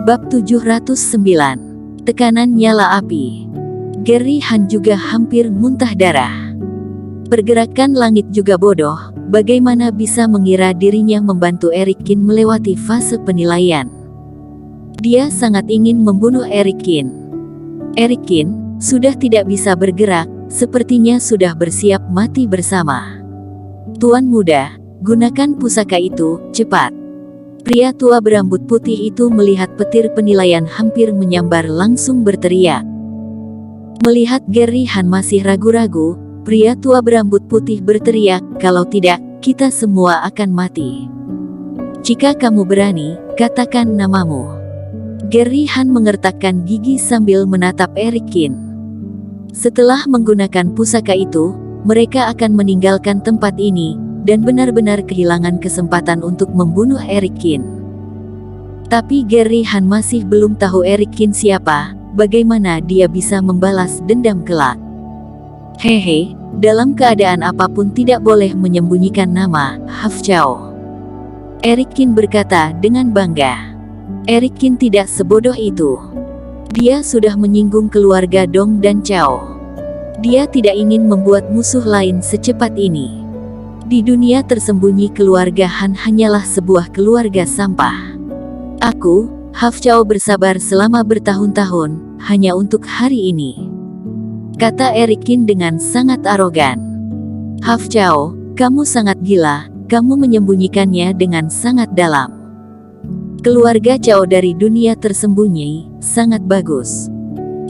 Bab 709. Tekanan nyala api. Gary Han juga hampir muntah darah. Pergerakan langit juga bodoh, bagaimana bisa mengira dirinya membantu Eric Kin melewati fase penilaian. Dia sangat ingin membunuh Eric Kin. Eric Kin sudah tidak bisa bergerak, sepertinya sudah bersiap mati bersama. Tuan muda, gunakan pusaka itu, cepat. Pria tua berambut putih itu melihat petir penilaian hampir menyambar langsung berteriak. Melihat Gary Han masih ragu-ragu, pria tua berambut putih berteriak, kalau tidak, kita semua akan mati. Jika kamu berani, katakan namamu. Gary Han mengertakkan gigi sambil menatap Eric Kin. Setelah menggunakan pusaka itu, mereka akan meninggalkan tempat ini, dan benar-benar kehilangan kesempatan untuk membunuh Eric Kin. Tapi Gary Han masih belum tahu Eric Kin siapa, bagaimana dia bisa membalas dendam kelak. Hehe, dalam keadaan apapun tidak boleh menyembunyikan nama, Haf Chao. Eric Kin berkata dengan bangga. Eric Kin tidak sebodoh itu. Dia sudah menyinggung keluarga Dong dan Chao. Dia tidak ingin membuat musuh lain secepat ini. Di dunia tersembunyi keluarga Han hanyalah sebuah keluarga sampah. Aku, Haf Chao bersabar selama bertahun-tahun, hanya untuk hari ini. Kata Eric Kin dengan sangat arogan. Haf Chao, kamu sangat gila, kamu menyembunyikannya dengan sangat dalam. Keluarga Chao dari dunia tersembunyi, sangat bagus.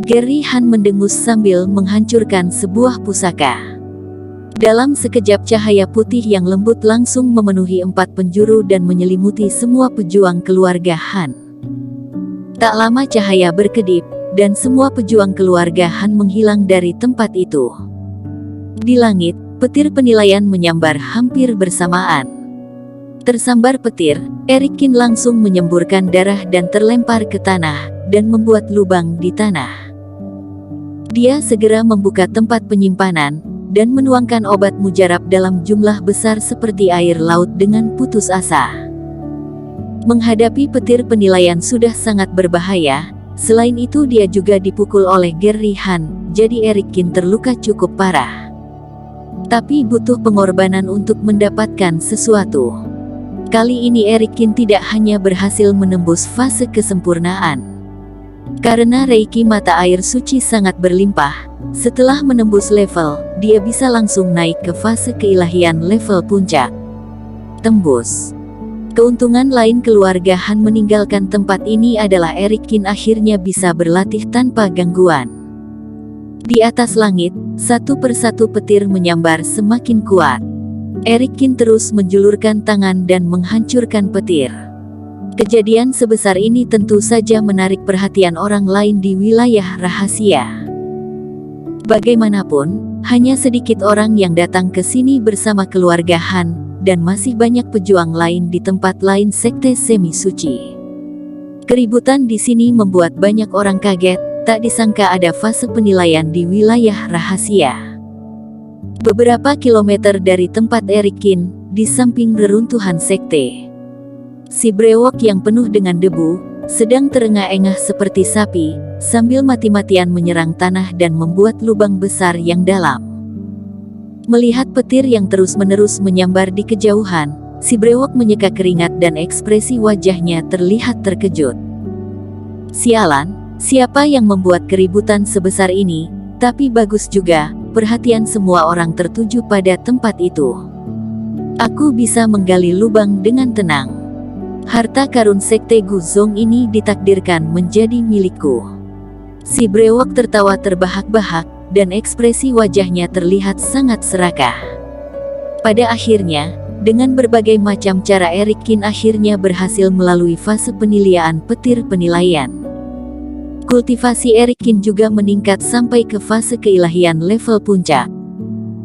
Gary Han mendengus sambil menghancurkan sebuah pusaka. Dalam sekejap cahaya putih yang lembut langsung memenuhi 4 penjuru dan menyelimuti semua pejuang keluarga Han. Tak lama cahaya berkedip, dan semua pejuang keluarga Han menghilang dari tempat itu. Di langit, petir penilaian menyambar hampir bersamaan. Tersambar petir, Eric Kin langsung menyemburkan darah dan terlempar ke tanah, dan membuat lubang di tanah. Dia segera membuka tempat penyimpanan, dan menuangkan obat mujarab dalam jumlah besar seperti air laut dengan putus asa. Menghadapi petir penilaian sudah sangat berbahaya, selain itu dia juga dipukul oleh Gary Han, jadi Eric Kin terluka cukup parah. Tapi butuh pengorbanan untuk mendapatkan sesuatu. Kali ini Eric Kin tidak hanya berhasil menembus fase kesempurnaan. Karena reiki mata air suci sangat berlimpah, setelah menembus level, dia bisa langsung naik ke fase keilahian level puncak. Tembus. Keuntungan lain keluarga Han meninggalkan tempat ini adalah Eric Kin akhirnya bisa berlatih tanpa gangguan. Di atas langit, satu persatu petir menyambar semakin kuat. Eric Kin terus menjulurkan tangan dan menghancurkan petir. Kejadian sebesar ini tentu saja menarik perhatian orang lain di wilayah rahasia. Bagaimanapun, hanya sedikit orang yang datang ke sini bersama keluarga Han, dan masih banyak pejuang lain di tempat lain sekte semi suci. Keributan di sini membuat banyak orang kaget, tak disangka ada fase penilaian di wilayah rahasia. Beberapa kilometer dari tempat Eric Kin, di samping reruntuhan sekte, si brewok yang penuh dengan debu, sedang terengah-engah seperti sapi, sambil mati-matian menyerang tanah dan membuat lubang besar yang dalam. Melihat petir yang terus-menerus menyambar di kejauhan, si brewok menyeka keringat dan ekspresi wajahnya terlihat terkejut. Sialan, siapa yang membuat keributan sebesar ini? Tapi bagus juga, perhatian semua orang tertuju pada tempat itu. Aku bisa menggali lubang dengan tenang. Harta karun sekte Guzong ini ditakdirkan menjadi milikku. Si brewok tertawa terbahak-bahak, dan ekspresi wajahnya terlihat sangat serakah. Pada akhirnya, dengan berbagai macam cara Eric Kin akhirnya berhasil melalui fase penilaian petir penilaian. Kultivasi Eric Kin juga meningkat sampai ke fase keilahian level puncak.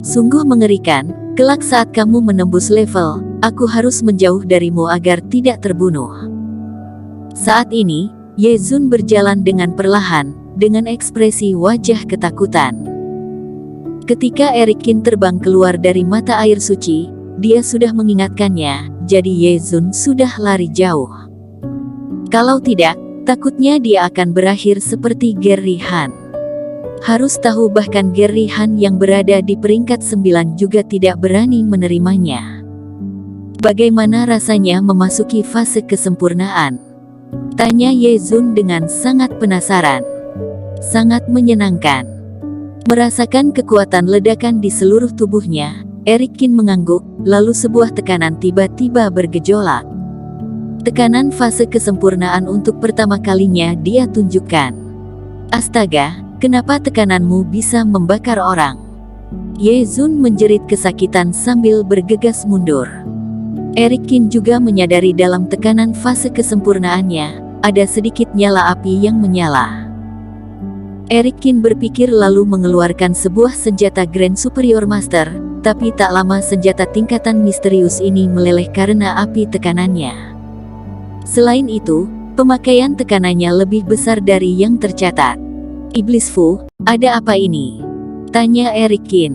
Sungguh mengerikan, kelak saat kamu menembus level, aku harus menjauh darimu agar tidak terbunuh. Saat ini, Ye Zun berjalan dengan perlahan, dengan ekspresi wajah ketakutan. Ketika Eric Kin terbang keluar dari mata air suci, dia sudah mengingatkannya, jadi Ye Zun sudah lari jauh. Kalau tidak, Takutnya dia akan berakhir seperti Gary Han. Harus tahu bahkan Gary Han yang berada di peringkat 9 juga tidak berani menerimanya. Bagaimana rasanya memasuki fase kesempurnaan? Tanya Ye Zun dengan sangat penasaran. Sangat menyenangkan. Merasakan kekuatan ledakan di seluruh tubuhnya, Eric Kin mengangguk, lalu sebuah tekanan tiba-tiba bergejolak. Tekanan fase kesempurnaan untuk pertama kalinya dia tunjukkan. Astaga, kenapa tekananmu bisa membakar orang? Ye Zun menjerit kesakitan sambil bergegas mundur. Eric Kin juga menyadari dalam tekanan fase kesempurnaannya, ada sedikit nyala api yang menyala. Eric Kin berpikir lalu mengeluarkan sebuah senjata Grand Superior Master, tapi tak lama senjata tingkatan misterius ini meleleh karena api tekanannya. Selain itu, pemakaian tekanannya lebih besar dari yang tercatat. Iblis Fu, ada apa ini? Tanya Eric Kin.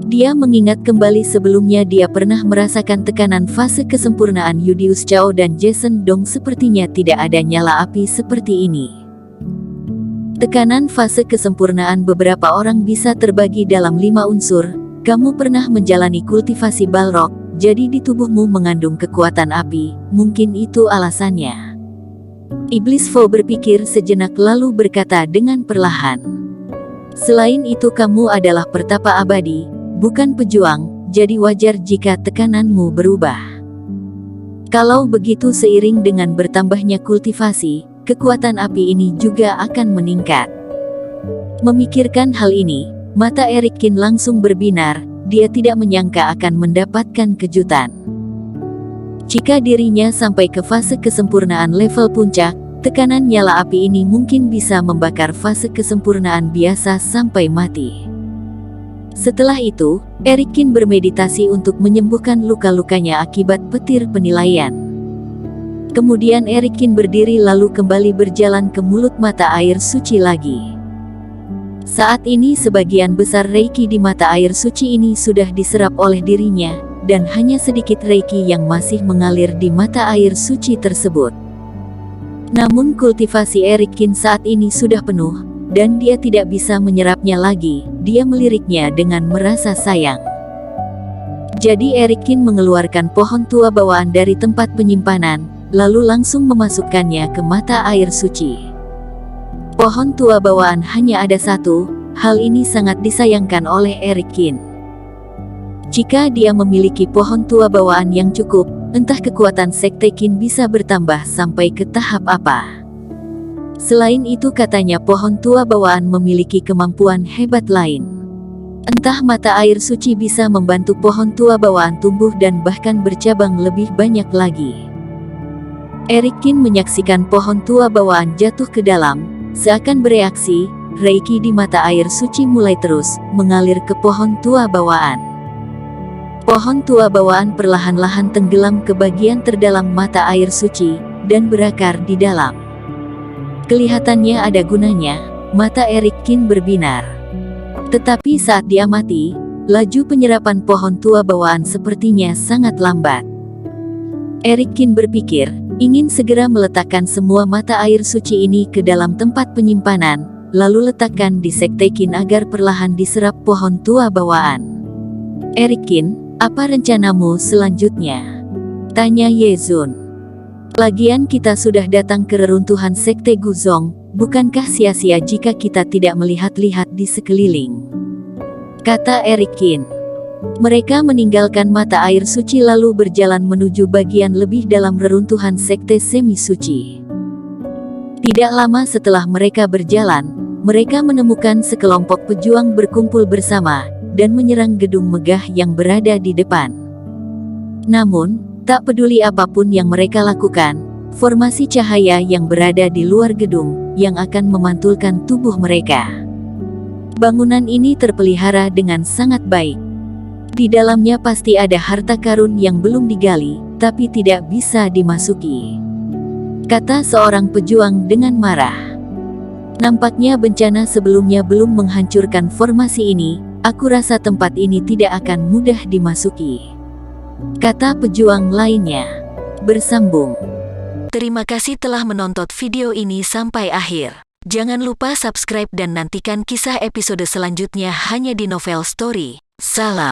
Dia mengingat kembali sebelumnya dia pernah merasakan tekanan fase kesempurnaan Yudius Chao dan Jason Dong, sepertinya tidak ada nyala api seperti ini. Tekanan fase kesempurnaan beberapa orang bisa terbagi dalam 5 unsur. Kamu pernah menjalani kultivasi Balrog, jadi di tubuhmu mengandung kekuatan api, mungkin itu alasannya. Iblis Fu berpikir sejenak lalu berkata dengan perlahan. Selain itu kamu adalah pertapa abadi, bukan pejuang, jadi wajar jika tekananmu berubah. Kalau begitu seiring dengan bertambahnya kultivasi, kekuatan api ini juga akan meningkat. Memikirkan hal ini, mata Eric Kin langsung berbinar. Dia tidak menyangka akan mendapatkan kejutan. Jika dirinya sampai ke fase kesempurnaan level puncak, tekanan nyala api ini mungkin bisa membakar fase kesempurnaan biasa sampai mati. Setelah itu, Eric Kin bermeditasi untuk menyembuhkan luka-lukanya akibat petir penilaian. Kemudian Eric Kin berdiri lalu kembali berjalan ke mulut mata air suci lagi. Saat ini sebagian besar reiki di mata air suci ini sudah diserap oleh dirinya, dan hanya sedikit reiki yang masih mengalir di mata air suci tersebut. Namun kultivasi Eric Kin saat ini sudah penuh, dan dia tidak bisa menyerapnya lagi. Dia meliriknya dengan merasa sayang. Jadi Eric Kin mengeluarkan pohon tua bawaan dari tempat penyimpanan, lalu langsung memasukkannya ke mata air suci. Pohon tua bawaan hanya ada satu, hal ini sangat disayangkan oleh Eric Kin. Jika dia memiliki pohon tua bawaan yang cukup, entah kekuatan Sekte Qin bisa bertambah sampai ke tahap apa. Selain itu katanya pohon tua bawaan memiliki kemampuan hebat lain. Entah mata air suci bisa membantu pohon tua bawaan tumbuh dan bahkan bercabang lebih banyak lagi. Eric Kin menyaksikan pohon tua bawaan jatuh ke dalam. Seakan bereaksi, reiki di mata air suci mulai terus mengalir ke pohon tua bawaan. Pohon tua bawaan perlahan-lahan tenggelam ke bagian terdalam mata air suci, dan berakar di dalam. Kelihatannya ada gunanya, mata Eric Kin berbinar. Tetapi saat dia mati, laju penyerapan pohon tua bawaan sepertinya sangat lambat. Eric Kin berpikir, ingin segera meletakkan semua mata air suci ini ke dalam tempat penyimpanan, lalu letakkan di Sekte Qin agar perlahan diserap pohon tua bawaan. Eric Kin, apa rencanamu selanjutnya? Tanya Ye Zun. Lagian kita sudah datang ke reruntuhan Sekte Guzong, bukankah sia-sia jika kita tidak melihat-lihat di sekeliling? Kata Eric Kin. Mereka meninggalkan mata air suci lalu berjalan menuju bagian lebih dalam reruntuhan sekte semi suci. Tidak lama setelah mereka berjalan, mereka menemukan sekelompok pejuang berkumpul bersama, dan menyerang gedung megah yang berada di depan. Namun, tak peduli apapun yang mereka lakukan, formasi cahaya yang berada di luar gedung, yang akan memantulkan tubuh mereka. Bangunan ini terpelihara dengan sangat baik. Di dalamnya pasti ada harta karun yang belum digali, tapi tidak bisa dimasuki. Kata seorang pejuang dengan marah. Nampaknya bencana sebelumnya belum menghancurkan formasi ini, aku rasa tempat ini tidak akan mudah dimasuki. Kata pejuang lainnya. Bersambung. Terima kasih telah menonton video ini sampai akhir. Jangan lupa subscribe dan nantikan kisah episode selanjutnya hanya di Novel Story. Salam.